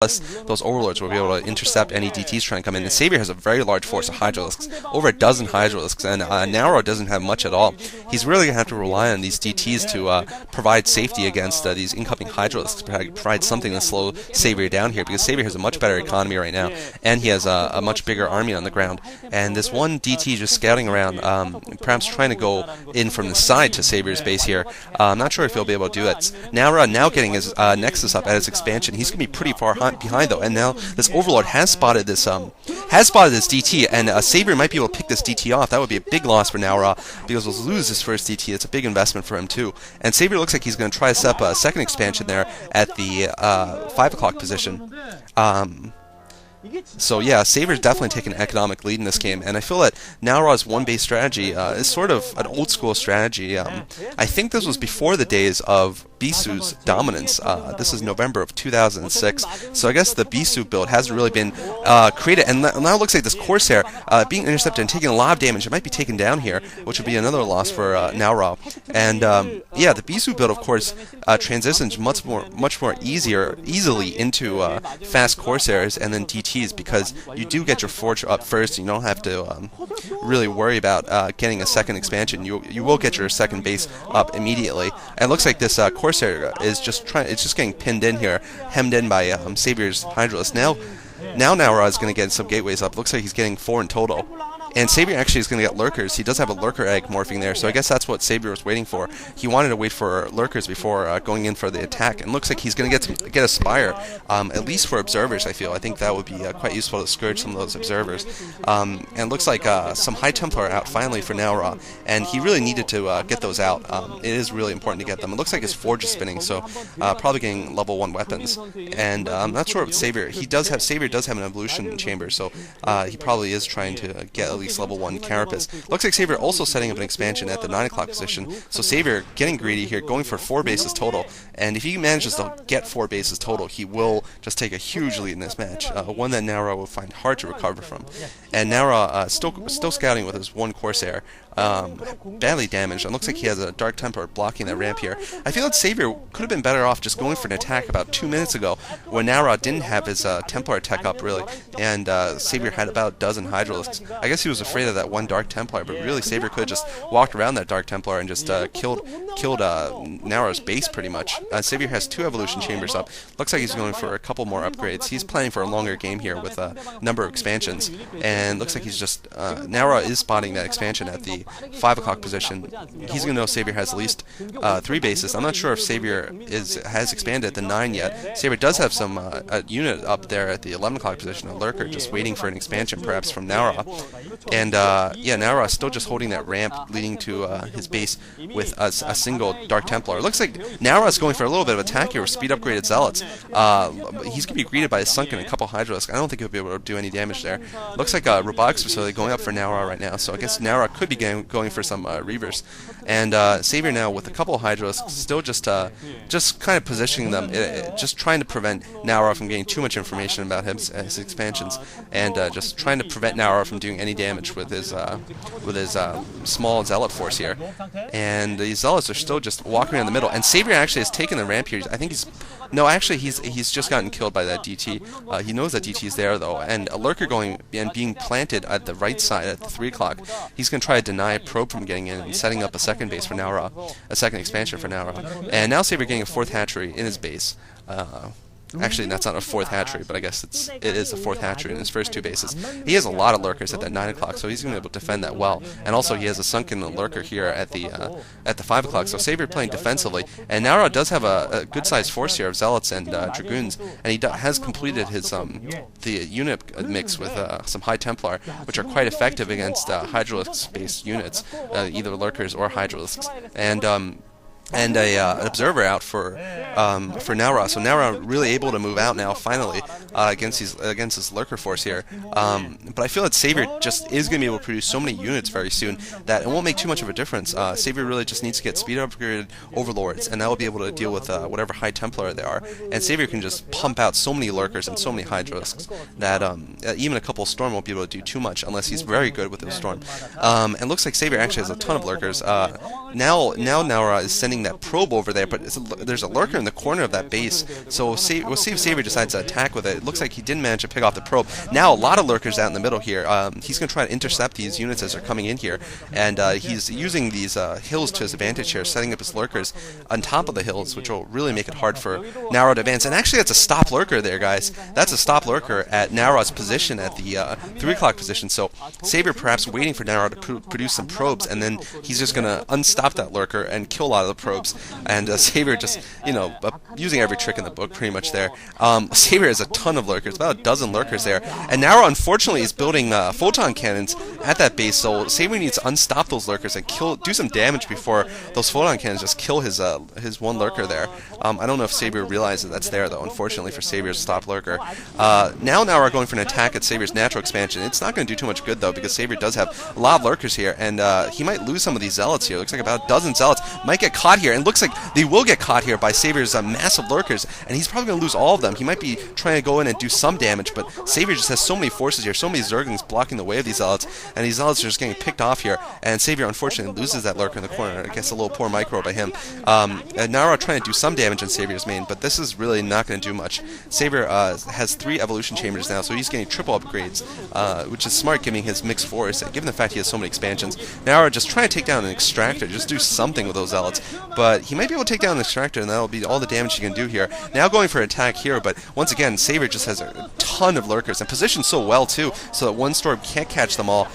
those overlords will be able to intercept any DTs trying to come in. And Savior has a very large force of Hydralisks, over a dozen Hydralisks, and Nauro doesn't have much at all. He's really going to have to rely on these DTs to provide safety against these incoming Hydralisks, provide something to slow Savior down here, because Savior has a much better economy right now, and he has a much bigger army on the ground. And this one DT just scouting around, perhaps trying to go in from the side to Savior's base here. I'm not sure if he'll be able to do it. Nauro now getting his Nexus up at his expansion. He's going to be pretty far behind though, and now this Overlord has spotted this DT, and Savior might be able to pick this DT off. That would be a big loss for Nauro, because he'll lose his first DT. It's a big investment for him too. And Savior looks like he's going to try to set up a second expansion there at the 5 o'clock position. So yeah, Savier's definitely taking an economic lead in this game, and I feel that Nauro's one-base strategy is sort of an old-school strategy. I think this was before the days of Bisu's dominance. This is November of 2006, so I guess the Bisu build hasn't really been created, and now it looks like this Corsair being intercepted and taking a lot of damage. It might be taken down here, which would be another loss for Nauro. And yeah, the Bisu build, of course, transitions much more easily into fast Corsairs and then DTs, because you do get your forge up first, and you don't have to really worry about getting a second expansion. You will get your second base up immediately. And it looks like this Corsair is just getting pinned in here, hemmed in by Savier's Hydralisk. Now Nauro is going to get some gateways up. Looks like he's getting 4 in total. And Savior actually is going to get Lurkers. He does have a Lurker egg morphing there, so I guess that's what Savior was waiting for. He wanted to wait for Lurkers before going in for the attack, and looks like he's going to get a Spire, at least for Observers, I feel. I think that would be quite useful to scourge some of those Observers. And it looks like some High Templar are out finally for Nauro, and he really needed to get those out. It is really important to get them. It looks like his Forge is spinning, so probably getting level 1 weapons. And I'm not sure with Savior. Savior does have an Evolution Chamber, so he probably is trying to get at least level 1 Carapace. Looks like Savior also setting up an expansion at the 9 o'clock position, so Savior getting greedy here, going for 4 bases total, and if he manages to get 4 bases total, he will just take a huge lead in this match, one that Nauro will find hard to recover from. And Nauro still scouting with his 1 Corsair, badly damaged, and looks like he has a Dark Templar blocking that ramp here. I feel that Savior could have been better off just going for an attack about 2 minutes ago, when Nauro didn't have his Templar attack up really, and Savior had about a dozen Hydralisks. I guess he was afraid of that 1 Dark Templar, but really Savior could have just walked around that Dark Templar and just killed Nauro's base pretty much. Savior has 2 Evolution Chambers up. Looks like he's going for a couple more upgrades. He's planning for a longer game here with a number of expansions, and looks like he's just Nauro is spotting that expansion at the 5 o'clock position. He's going to know Savior has at least 3 bases. I'm not sure if Savior has expanded at the 9 yet. Savior does have some a unit up there at the 11 o'clock position, a Lurker, just waiting for an expansion perhaps from Nauro. And yeah, Nauro is still just holding that ramp leading to his base with a single Dark Templar. It looks like Nauro is going for a little bit of attack here with speed upgraded Zealots. He's going to be greeted by a Sunken and a couple Hydralisk. I don't think he'll be able to do any damage there. Looks like a Robotics Facility going up for Nauro right now, so I guess Nauro could be going for some Reavers. And Savior now with a couple of Hydralisks, still just kind of positioning them, just trying to prevent Nauro from getting too much information about his expansions, and just trying to prevent Nauro from doing any damage with his small Zealot force here. And these Zealots are still just walking around the middle, and Savior actually has taken the ramp here. I think he's just gotten killed by that DT. He knows that DT is there though, and a Lurker going and being planted at the right side at the 3 o'clock. He's going to try to deny Probe from getting in and setting up a second base for Nauro, a second expansion for Nauro. And now Savior getting a 4th hatchery in his base. Actually, that's not a 4th hatchery, but I guess it is a 4th hatchery in his first 2 bases. He has a lot of Lurkers at that 9 o'clock, so he's going to be able to defend that well. And also, he has a Sunken Lurker here at the 5 o'clock, so Savior playing defensively. And Nauro does have a good-sized force here of Zealots and Dragoons, and he has completed his the unit mix with some High Templar, which are quite effective against Hydralisk-based units, either Lurkers or Hydralisks. And an Observer out for Nauro. So Nauro really able to move out now finally against his Lurker force here. But I feel that Savior just is going to be able to produce so many units very soon that it won't make too much of a difference. Savior really just needs to get speed upgraded Overlords, and that will be able to deal with whatever High Templar they are. And Savior can just pump out so many Lurkers and so many Hydralisks that even a couple Storm won't be able to do too much unless he's very good with the Storm. And looks like Savior actually has a ton of Lurkers. Now Nauro is sending getting that probe over there, but there's a lurker in the corner of that base, so we'll see if Savior decides to attack with it. It looks like he didn't manage to pick off the probe. Now a lot of lurkers out in the middle here. He's going to try to intercept these units as they're coming in here, and he's using these hills to his advantage here, setting up his lurkers on top of the hills, which will really make it hard for Nauro to advance. And actually that's a stop lurker there, guys. That's a stop lurker at Nauro's position, at the 3 o'clock position, so Savior perhaps waiting for Nauro to produce some probes, and then he's just going to unstop that lurker and kill a lot of the probes. And Savior just, using every trick in the book pretty much there. Savior has a ton of lurkers, about a dozen lurkers there, and Nauro unfortunately is building photon cannons at that base, so Savior needs to unstop those lurkers and do some damage before those photon cannons just kill his one lurker there. I don't know if Savior realizes that's there though, unfortunately for Savior's stop lurker. Now Nauro going for an attack at Savior's natural expansion. It's not going to do too much good though, because Savior does have a lot of lurkers here, and he might lose some of these zealots here. Looks like about a dozen zealots might get caught here, and looks like they will get caught here by Savior's massive lurkers, and he's probably going to lose all of them. He might be trying to go in and do some damage, but Savior just has so many forces here, so many Zerglings blocking the way of these zealots, and these zealots are just getting picked off here, and Savior unfortunately loses that lurker in the corner. I guess a little poor micro by him. And Nauro trying to do some damage on Savior's main, but this is really not going to do much. Savior has 3 evolution chambers now, so he's getting triple upgrades, which is smart given his mixed force, and given the fact he has so many expansions. Nauro just trying to take down an extractor, just do something with those zealots, but he might be able to take down an extractor, and that'll be all the damage he can do here. Now going for an attack here, but once again, Savior just has a ton of lurkers, and positioned so well too, so that one storm can't catch them all.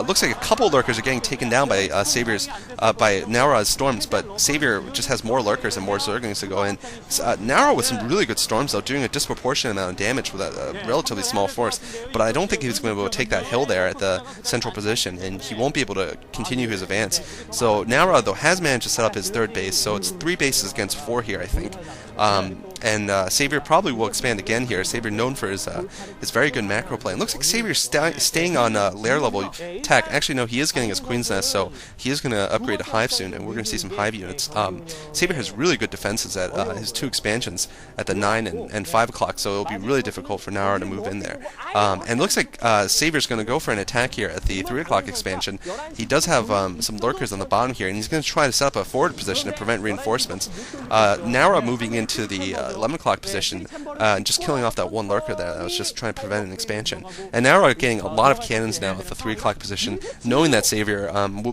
Looks like a couple lurkers are getting taken down by by Nauro's storms, but Savior just has more lurkers and more Zerglings to go in. Nauro with some really good storms though, doing a disproportionate amount of damage with a relatively small force, but I don't think he's going to be able to take that hill there at the central position, and he won't be able to continue his advance. So Nauro though has managed to set up his 3rd base, so it's 3 bases against 4 here, I think. And Savior probably will expand again here. Savior known for his very good macro play. And looks like Savier's staying on lair level tech. Actually, no, he is getting his Queen's Nest, so he is going to upgrade to Hive soon, and we're going to see some Hive units. Savior has really good defenses at his 2 expansions at the 9 and 5 o'clock, so it'll be really difficult for Nauro to move in there. And looks like Savier's going to go for an attack here at the 3 o'clock expansion. He does have some lurkers on the bottom here, and he's going to try to set up a forward position to prevent reinforcements. Nauro moving into the 11 o'clock position, and just killing off that one lurker there that was just trying to prevent an expansion. And now we're getting a lot of cannons now at the 3 o'clock position, knowing that Savior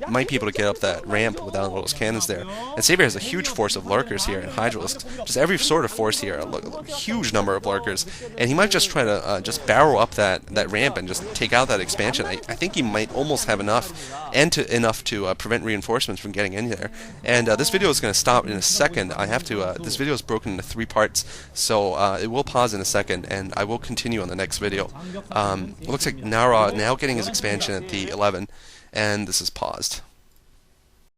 might be able to get up that ramp without all those cannons there. And Savior has a huge force of lurkers here and Hydralisks, just every sort of force here, a huge number of lurkers, and he might just try to just barrel up that ramp and just take out that expansion. I think he might almost have enough to prevent reinforcements from getting in there. And this video is going to stop in a second. I have to. This video is broken into 3 parts, so it will pause in a second, and I will continue on the next video. It looks like Nauro now getting his expansion at the 11, and this is paused.